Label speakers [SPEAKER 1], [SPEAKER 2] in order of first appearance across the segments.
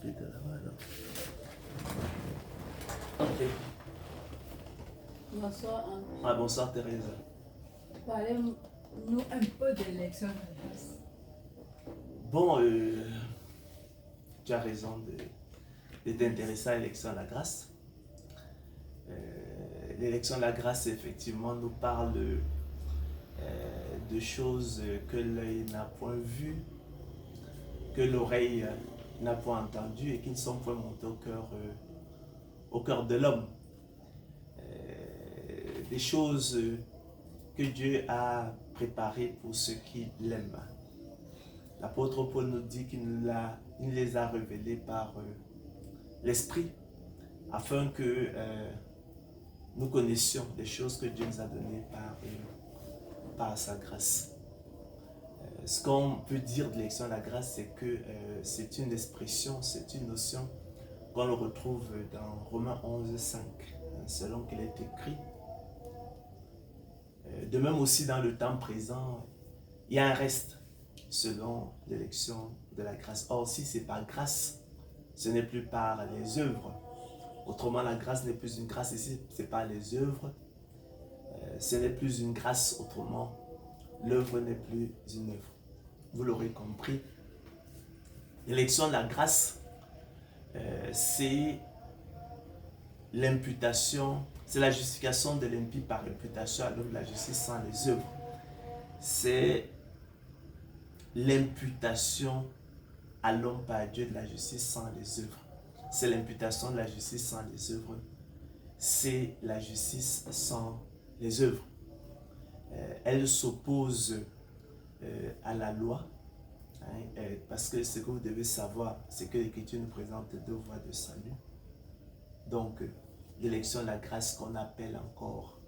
[SPEAKER 1] plus de là voilà. Ok.
[SPEAKER 2] Bonsoir.
[SPEAKER 1] Ah, bonsoir Thérèse.
[SPEAKER 2] Parlez-nous un peu de l'élection de la grâce.
[SPEAKER 1] Bon, tu as raison de t'intéresser à l'élection de la grâce. L'élection de la grâce, effectivement, nous parle de choses que l'œil n'a point vues, que l'oreille n'a point entendues et qui ne sont point montées au cœur de l'homme. Des choses que Dieu a préparées pour ceux qui l'aiment. L'apôtre Paul nous dit qu'il les a révélées par l'Esprit, afin que nous connaissions les choses que Dieu nous a données par sa grâce. Ce qu'on peut dire de l'élection de la grâce, c'est que c'est une expression, c'est une notion qu'on retrouve dans Romains 11, 5, selon qu'il est écrit. De même aussi dans le temps présent, il y a un reste selon l'élection de la grâce. Or, si c'est par grâce, ce n'est plus par les œuvres. Autrement, la grâce n'est plus une grâce ici, c'est pas les œuvres. Ce n'est plus une grâce, autrement, l'œuvre n'est plus une œuvre. Vous l'aurez compris. L'élection de la grâce, c'est l'imputation, c'est la justification de l'impie par imputation à l'homme de la justice sans les œuvres. C'est l'imputation à l'homme par Dieu de la justice sans les œuvres. C'est l'imputation de la justice sans les œuvres. C'est la justice sans les œuvres. Elle s'oppose à la loi, parce que ce que vous devez savoir, c'est que l'Écriture nous présente deux voies de salut. Donc, l'élection de la grâce qu'on appelle encore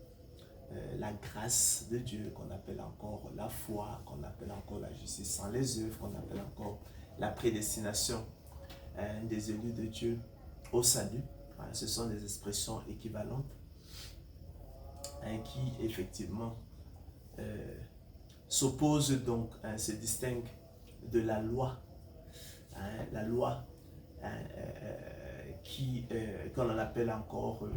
[SPEAKER 1] la grâce de Dieu, qu'on appelle encore la foi, qu'on appelle encore la justice sans les œuvres, qu'on appelle encore la prédestination des élus de Dieu au salut. Ce sont des expressions équivalentes qui effectivement s'opposent donc, se distinguent de la loi. La loi qu'on appelle encore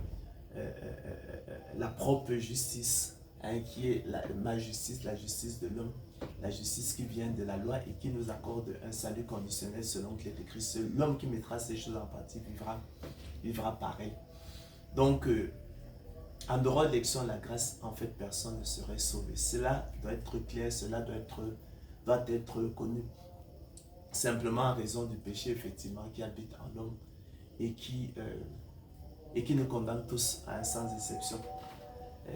[SPEAKER 1] la propre justice, qui est ma justice, la justice de l'homme, la justice qui vient de la loi et qui nous accorde un salut conditionnel selon qu'il est écrit. L'homme qui mettra ces choses en pratique vivra pareil. Donc, en dehors de l'élection de la grâce, en fait, personne ne serait sauvé. Cela doit être clair, cela doit être connu. Simplement en raison du péché, effectivement, qui habite en l'homme et qui nous condamne tous sans exception.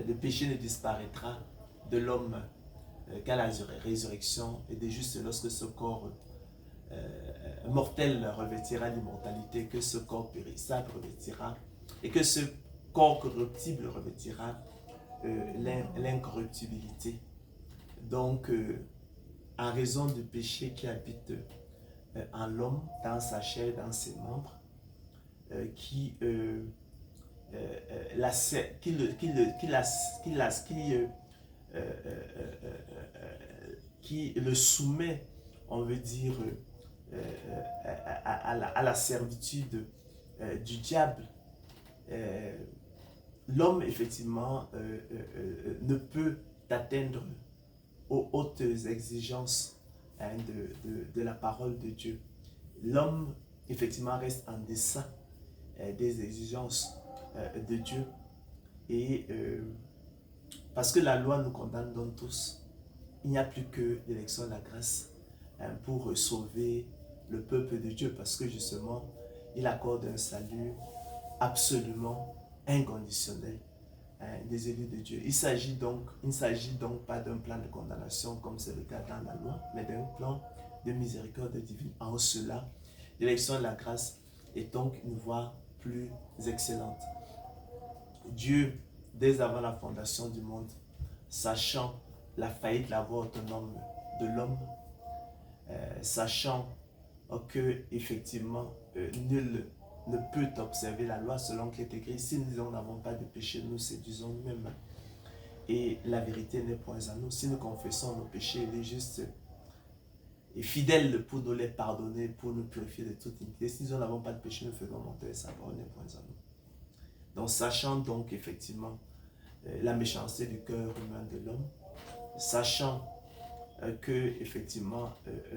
[SPEAKER 1] Le péché ne disparaîtra de l'homme qu'à la résurrection et des justes lorsque ce corps mortel revêtira l'immortalité, que ce corps périssable revêtira et que ce corps corruptible revêtira l'incorruptibilité. Donc, en raison du péché qui habite en l'homme, dans sa chair, dans ses membres, qui le soumet, on veut dire, à la servitude du diable. L'homme, effectivement, ne peut atteindre aux hautes exigences de la parole de Dieu. L'homme, effectivement, reste en deçà des exigences de Dieu. Et parce que la loi nous condamne donc tous, il n'y a plus que l'élection de la grâce pour sauver le peuple de Dieu, parce que justement, il accorde un salut absolument inconditionnel des élus de Dieu. Il ne s'agit donc pas d'un plan de condamnation comme c'est le cas dans la loi, mais d'un plan de miséricorde divine. En cela, l'élection de la grâce est donc une voie plus excellente. Dieu, dès avant la fondation du monde, sachant la faillite, la voie autonome de l'homme, sachant que effectivement nul ne peut observer la loi selon qu'il est écrit, si nous n'avons pas de péché, nous séduisons nous-mêmes et la vérité n'est point en nous. Si nous confessons nos péchés, il est juste et fidèle pour nous les pardonner, pour nous purifier de toute iniquité. Si nous n'avons pas de péché, nous faisons monter sa parole n'est point en nous. Donc, sachant donc effectivement la méchanceté du cœur humain de l'homme, sachant que effectivement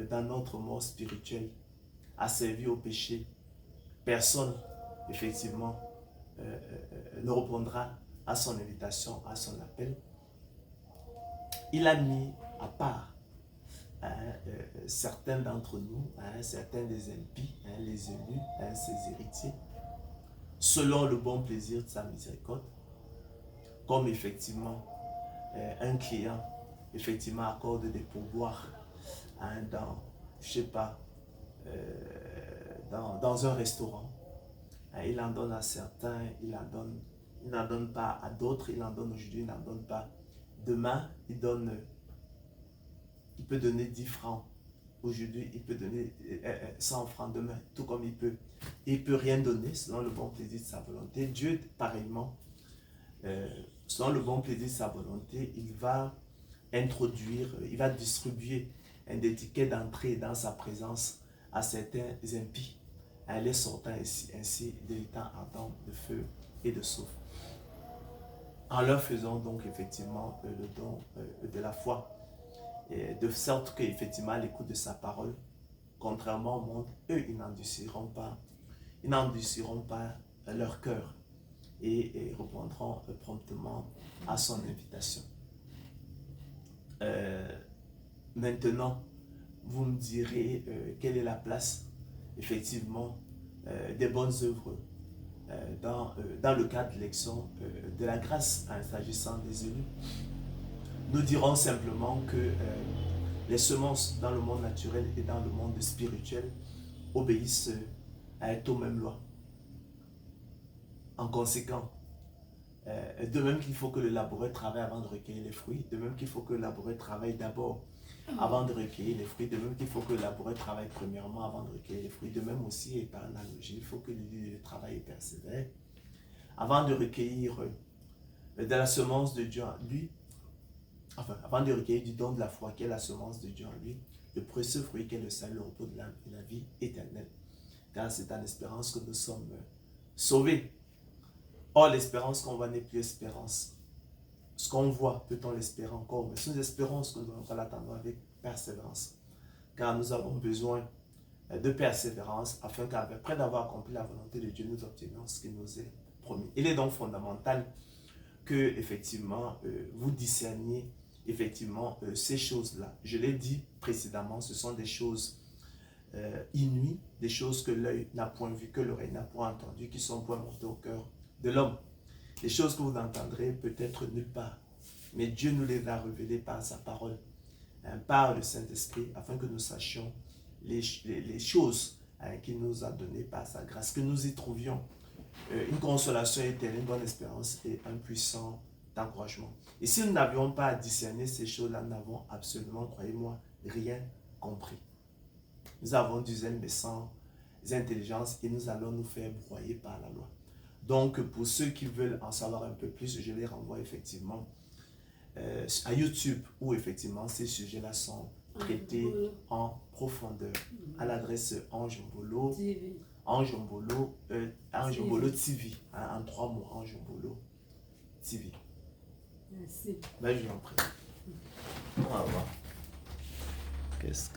[SPEAKER 1] dans notre mort spirituelle, asservi au péché, personne effectivement ne répondra à son invitation, à son appel. Il a mis à part certains d'entre nous, certains des impies, les élus, ses héritiers, selon le bon plaisir de sa miséricorde, comme effectivement un client effectivement accorde des pourboires dans, je sais pas, dans un restaurant. Il en donne à certains, il n'en donne pas à d'autres, il en donne aujourd'hui, il n'en donne pas. Demain, il peut donner 10 francs. Aujourd'hui, il peut donner 100 francs demain, tout comme il peut rien donner selon le bon plaisir de sa volonté. Dieu, pareillement, selon le bon plaisir de sa volonté, il va introduire, il va distribuer des tickets d'entrée dans sa présence à certains impies, les sortant ainsi des temps ardents de feu et de soufre, en leur faisant donc effectivement le don de la foi, de sorte qu'effectivement à l'écoute de sa parole, contrairement au monde, eux ils n'endurciront pas leur cœur et répondront promptement à son invitation. Maintenant, vous me direz quelle est la place effectivement des bonnes œuvres dans le cadre de l'élection de la grâce, s'agissant des élus. Nous dirons simplement que les semences dans le monde naturel et dans le monde spirituel obéissent aux mêmes lois. En conséquent, de même qu'il faut que le laboureur travaille avant de recueillir les fruits, de même qu'il faut que le laboureur travaille d'abord avant de recueillir les fruits, de même qu'il faut que le laboureur travaille premièrement avant de recueillir les fruits, de même aussi et par analogie, il faut que le travail persévère avant de recueillir de la semence de Dieu en lui, enfin, avant de recueillir du don de la foi qui est la semence de Dieu en lui, le précieux fruit qui est le salut, le repos de l'âme et la vie éternelle. Car c'est en espérance que nous sommes sauvés. Or, l'espérance qu'on voit n'est plus espérance. Ce qu'on voit, peut-on l'espérer encore? Mais si nous espérons ce que nous n'avons pas l'attendons avec persévérance. Car nous avons besoin de persévérance afin qu'après d'avoir accompli la volonté de Dieu, nous obtenions ce qu'il nous est promis. Il est donc fondamental que, effectivement, vous discerniez effectivement ces choses-là. Je l'ai dit précédemment, ce sont des choses inouïes, des choses que l'œil n'a point vues, que l'oreille n'a point entendues, qui sont point montées au cœur de l'homme. Les choses que vous entendrez peut-être nulle part, mais Dieu nous les a révélées par sa parole, par le Saint-Esprit, afin que nous sachions les choses qu'il nous a données par sa grâce, que nous y trouvions une consolation éternelle, une bonne espérance et un puissant encouragement. Et si nous n'avions pas à discerner ces choses-là, nous n'avons absolument, croyez-moi, rien compris. Nous avons du zèle mais sans intelligence et nous allons nous faire broyer par la loi. Donc, pour ceux qui veulent en savoir un peu plus, je les renvoie effectivement à YouTube, où effectivement ces sujets-là sont traités en profondeur, à l'adresse Ange Mbolo TV, en 3 mots, Ange Mbolo TV.
[SPEAKER 2] Merci.
[SPEAKER 1] Ben, je vous en prie. On va voir. Qu'est-ce que